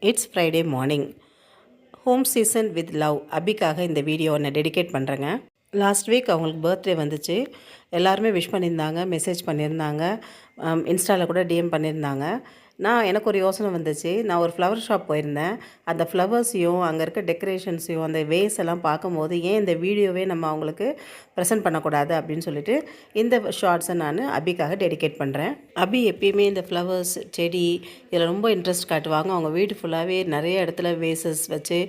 It's Friday morning. Home season with love அபிக்காக இந்த வீடியோவை நான் டெடிகேட் பண்ணுறேங்க. லாஸ்ட் வீக் அவங்களுக்கு பர்த்டே வந்துச்சு. எல்லாருமே விஷ் பண்ணியிருந்தாங்க, மெசேஜ் பண்ணியிருந்தாங்க, இன்ஸ்டாவில் கூட டிஎம் பண்ணியிருந்தாங்க. எனக்கு ஒரு யோசனை வந்துச்சு. நான் ஒரு ஃப்ளவர் ஷாப் போயிருந்தேன். அந்த ஃப்ளவர்ஸையும் அங்கே இருக்க டெக்கரேஷன்ஸையும் அந்த வேஸ் எல்லாம் பார்க்கும்போது ஏன் இந்த வீடியோவே நம்ம அவங்களுக்கு ப்ரெசென்ட் பண்ணக்கூடாது அப்படின்னு சொல்லிட்டு இந்த ஷார்ட்ஸை நான் அபிக்காக டெடிகேட் பண்ணுறேன். அபி எப்பயுமே இந்த ஃப்ளவர்ஸ் செடி இதில் ரொம்ப இன்ட்ரெஸ்ட் காட்டுவாங்க. அவங்க வீடு ஃபுல்லாகவே நிறைய இடத்துல வேசஸ் வச்சு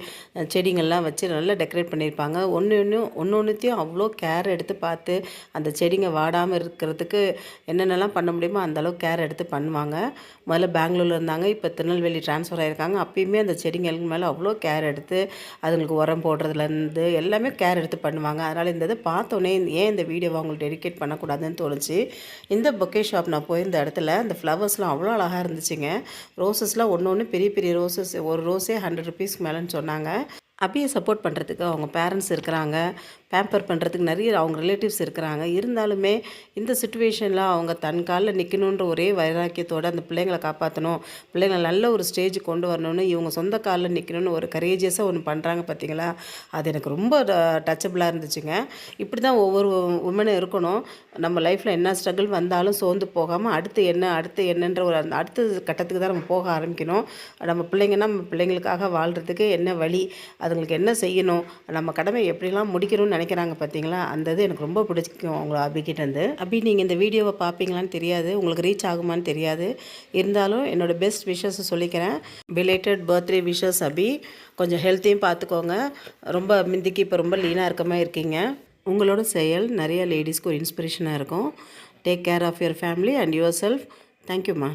செடிங்கள்லாம் வச்சு நல்லா டெக்கரேட் பண்ணியிருப்பாங்க. ஒன்றுத்தையும் அவ்வளோ கேர் எடுத்து பார்த்து அந்த செடிங்க வாடாமல் இருக்கிறதுக்கு என்னென்னலாம் பண்ண முடியுமோ அந்தளவுக்கு கேர் எடுத்து பண்ணுவாங்க. முதல்ல பெங்களூரில் இருந்தாங்க, இப்போ திருநெல்வேலி ட்ரான்ஸ்ஃபர் ஆகியிருக்காங்க. அப்பயுமே அந்த செடிங்களுக்கு மேலே அவ்வளோ கேர் எடுத்து அதுங்களுக்கு உரம் போடுறதுலேருந்து எல்லாமே கேர் எடுத்து பண்ணுவாங்க. அதனால் இந்த இதை பார்த்தோன்னே ஏன் இந்த வீடியோவை அவங்களுக்கு டெடிகேட் பண்ணக்கூடாதுன்னு தோணுச்சு. இந்த பொக்கே ஷாப் நான் போயிருந்த இடத்துல இந்த ஃப்ளவர்ஸ்லாம் அவ்வளோ அழகாக இருந்துச்சுங்க. ரோசஸ்லாம் ஒன்று பெரிய பெரிய ரோசஸ், ஒரு ரோஸே 100 ருபீஸ்க்கு மேலேன்னு சொன்னாங்க. அபியை சப்போர்ட் பண்ணுறதுக்கு அவங்க பேரண்ட்ஸ் இருக்கிறாங்க, பேம்பர் பண்ணுறதுக்கு நிறைய அவங்க ரிலேட்டிவ்ஸ் இருக்கிறாங்க. இருந்தாலுமே இந்த சுச்சுவேஷனில் அவங்க தன் காலில் நிற்கணுன்ற ஒரே வைராக்கியத்தோடு அந்த பிள்ளைங்களை காப்பாற்றணும், பிள்ளைங்களை நல்ல ஒரு ஸ்டேஜ் கொண்டு வரணும்னு இவங்க சொந்த காலில் நிற்கணும்னு ஒரு கரேஜியஸாக ஒன்று பண்ணுறாங்க பார்த்தீங்களா. அது எனக்கு ரொம்ப டச்சபிளாக இருந்துச்சுங்க. இப்படி தான் ஒவ்வொரு உமனும் இருக்கணும். நம்ம லைஃப்பில் என்ன ஸ்ட்ரகிள் வந்தாலும் சோர்ந்து போகாமல் அடுத்து என்னன்ற ஒரு அந்த அடுத்த கட்டத்துக்கு தான் நம்ம போக ஆரம்பிக்கணும். நம்ம பிள்ளைங்கன்னா நம்ம பிள்ளைங்களுக்காக வாழ்கிறதுக்கு என்ன வழி, அதுங்களுக்கு என்ன செய்யணும், நம்ம கடமை எப்படிலாம் முடிக்கணும்னு நினைக்கிறாங்க பார்த்தீங்களா. அந்த இது எனக்கு ரொம்ப பிடிக்கும் அவங்கள அபிகிட்டேருந்து. அபி நீங்கள் இந்த வீடியோவை பார்ப்பீங்களான்னு தெரியாது, உங்களுக்கு ரீச் ஆகுமான்னு தெரியாது. இருந்தாலும் என்னோடய பெஸ்ட் விஷஸை சொல்லிக்கிறேன். பிலேட்டட் பர்த்டே விஷஸ் அபி. கொஞ்சம் ஹெல்த்தையும் பார்த்துக்கோங்க. ரொம்ப முந்திக்கு இப்போ ரொம்ப லீனாக இருக்க மாதிரி இருக்கீங்க. உங்களோட செயல் நிறைய லேடிஸ்க்கு ஒரு இன்ஸ்பிரேஷனாக இருக்கும். Take care of your family and yourself. தேங்க்யூம்மா.